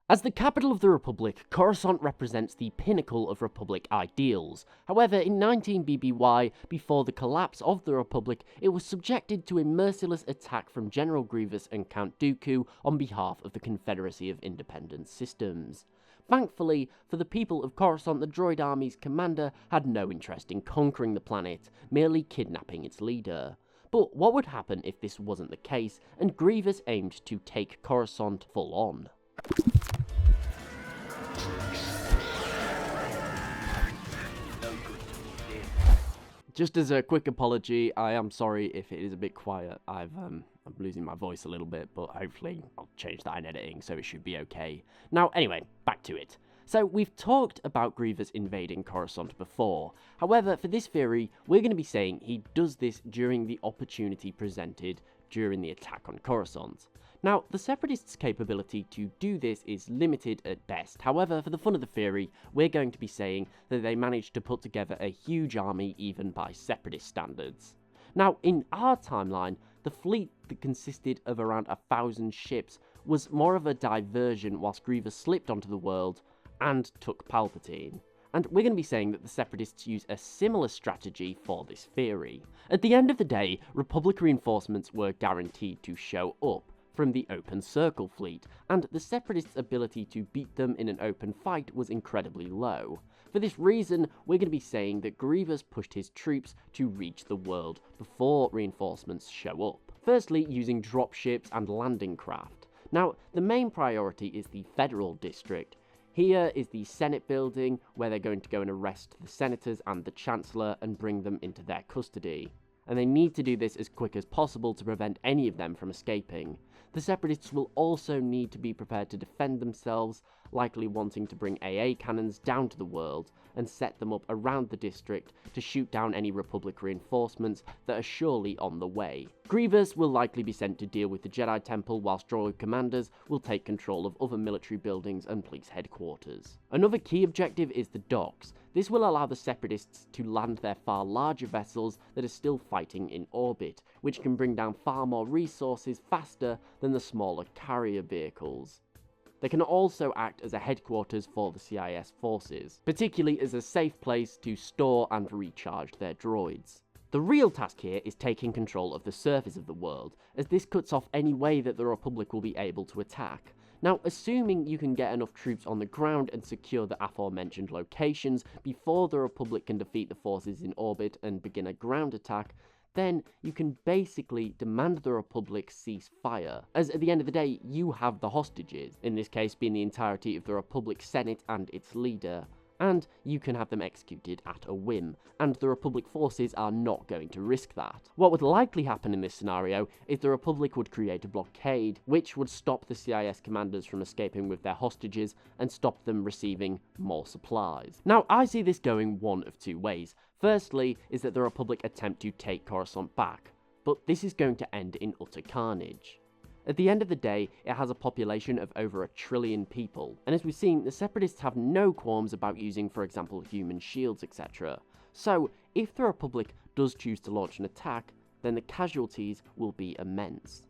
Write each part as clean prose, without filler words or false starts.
As the capital of the Republic, Coruscant represents the pinnacle of Republic ideals. However, in 19 BBY, before the collapse of the Republic, it was subjected to a merciless attack from General Grievous and Count Dooku on behalf of the Confederacy of Independent Systems. Thankfully, for the people of Coruscant, the droid army's commander had no interest in conquering the planet, merely kidnapping its leader. But what would happen if this wasn't the case, and Grievous aimed to take Coruscant full on? Just as a quick apology, I am sorry if it is a bit quiet. I'm losing my voice a little bit, but hopefully I'll change that in editing, so it should be okay. Now, anyway, back to it. So, we've talked about Grievous invading Coruscant before. However, for this theory, we're going to be saying he does this during the opportunity presented during the attack on Coruscant. Now, the Separatists' capability to do this is limited at best. However, for the fun of the theory, we're going to be saying that they managed to put together a huge army even by Separatist standards. Now, in our timeline, the fleet that consisted of around 1,000 ships was more of a diversion whilst Grievous slipped onto the world and took Palpatine. And we're going to be saying that the Separatists use a similar strategy for this theory. At the end of the day, Republic reinforcements were guaranteed to show up from the Open Circle fleet, and the Separatists' ability to beat them in an open fight was incredibly low. For this reason, we're going to be saying that Grievous pushed his troops to reach the world before reinforcements show up. Firstly, using dropships and landing craft. Now, the main priority is the Federal District. Here is the Senate building, where they're going to go and arrest the senators and the Chancellor and bring them into their custody. And they need to do this as quick as possible to prevent any of them from escaping. The Separatists will also need to be prepared to defend themselves, likely wanting to bring AA cannons down to the world and set them up around the district to shoot down any Republic reinforcements that are surely on the way. Grievous will likely be sent to deal with the Jedi Temple, whilst droid commanders will take control of other military buildings and police headquarters. Another key objective is the docks. This will allow the Separatists to land their far larger vessels that are still fighting in orbit, which can bring down far more resources faster than the smaller carrier vehicles. They can also act as a headquarters for the CIS forces, particularly as a safe place to store and recharge their droids. The real task here is taking control of the surface of the world, as this cuts off any way that the Republic will be able to attack. Now, assuming you can get enough troops on the ground and secure the aforementioned locations before the Republic can defeat the forces in orbit and begin a ground attack, then you can basically demand the Republic cease fire, as at the end of the day, you have the hostages, in this case being the entirety of the Republic Senate and its leader, and you can have them executed at a whim, and the Republic forces are not going to risk that. What would likely happen in this scenario is the Republic would create a blockade, which would stop the CIS commanders from escaping with their hostages and stop them receiving more supplies. Now, I see this going one of two ways. Firstly, is that the Republic attempt to take Coruscant back, but this is going to end in utter carnage. At the end of the day, it has a population of over 1 trillion people, and as we've seen, the Separatists have no qualms about using, for example, human shields, etc. So, if the Republic does choose to launch an attack, then the casualties will be immense.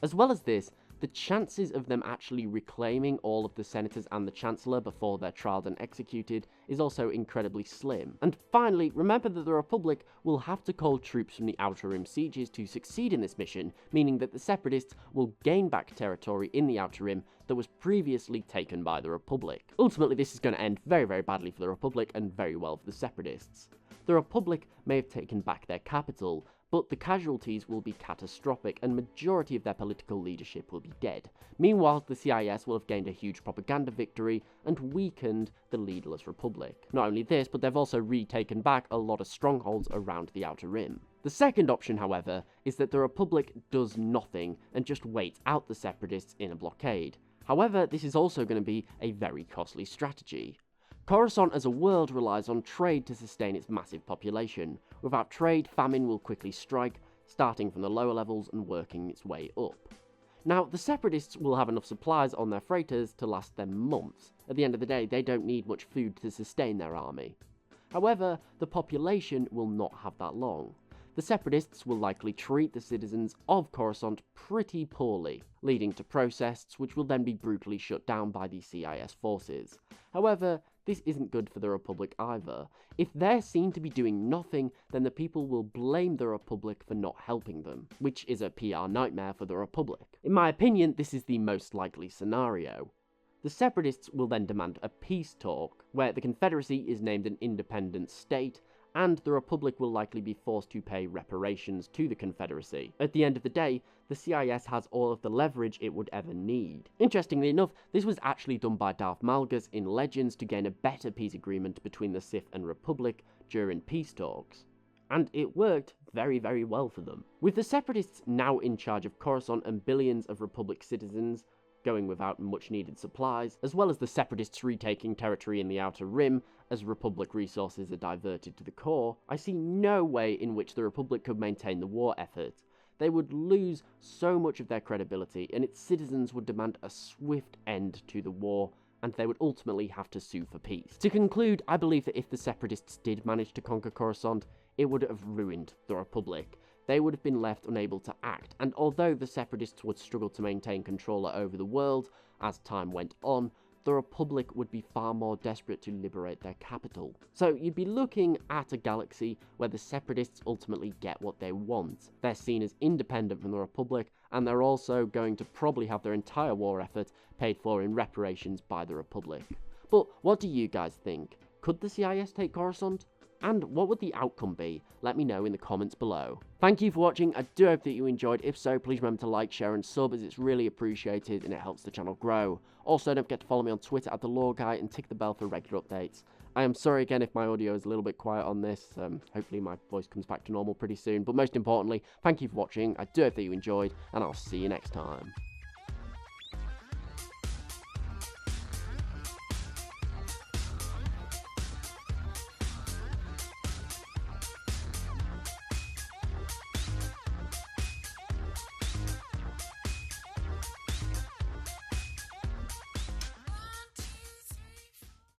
As well as this, the chances of them actually reclaiming all of the senators and the Chancellor before they're trialed and executed is also incredibly slim. And finally, remember that the Republic will have to call troops from the Outer Rim sieges to succeed in this mission, meaning that the Separatists will gain back territory in the Outer Rim that was previously taken by the Republic. Ultimately, this is going to end very, very badly for the Republic and very well for the Separatists. The Republic may have taken back their capital, but the casualties will be catastrophic and majority of their political leadership will be dead. Meanwhile, the CIS will have gained a huge propaganda victory and weakened the leaderless Republic. Not only this, but they've also retaken back a lot of strongholds around the Outer Rim. The second option, however, is that the Republic does nothing and just waits out the Separatists in a blockade. However, this is also going to be a very costly strategy. Coruscant as a world relies on trade to sustain its massive population. Without trade, famine will quickly strike, starting from the lower levels and working its way up. Now, the Separatists will have enough supplies on their freighters to last them months. At the end of the day, they don't need much food to sustain their army. However, the population will not have that long. the Separatists will likely treat the citizens of Coruscant pretty poorly, leading to protests which will then be brutally shut down by the CIS forces. However, this isn't good for the Republic either. If they're seen to be doing nothing, then the people will blame the Republic for not helping them, which is a PR nightmare for the Republic. In my opinion, this is the most likely scenario. The Separatists will then demand a peace talk, where the Confederacy is named an independent state, and the Republic will likely be forced to pay reparations to the Confederacy. At the end of the day, the CIS has all of the leverage it would ever need. Interestingly enough, this was actually done by Darth Malgus in Legends to gain a better peace agreement between the Sith and Republic during peace talks. And it worked very, very well for them. With the Separatists now in charge of Coruscant and billions of Republic citizens, going without much needed supplies, as well as the Separatists retaking territory in the Outer Rim as Republic resources are diverted to the core, I see no way in which the Republic could maintain the war effort. They would lose so much of their credibility, and its citizens would demand a swift end to the war, and they would ultimately have to sue for peace. To conclude, I believe that if the Separatists did manage to conquer Coruscant, it would have ruined the Republic. They would have been left unable to act, and although the Separatists would struggle to maintain control over the world as time went on, the Republic would be far more desperate to liberate their capital. So you'd be looking at a galaxy where the Separatists ultimately get what they want. They're seen as independent from the Republic, and they're also going to probably have their entire war effort paid for in reparations by the Republic. But what do you guys think? Could the CIS take Coruscant? And what would the outcome be? Let me know in the comments below. Thank you for watching. I do hope that you enjoyed. If so, please remember to like, share and sub, as it's really appreciated and it helps the channel grow. Also, don't forget to follow me on Twitter at @TheLoreGuy and tick the bell for regular updates. I am sorry again if my audio is a little bit quiet on this. Hopefully my voice comes back to normal pretty soon. But most importantly, thank you for watching. I do hope that you enjoyed, and I'll see you next time.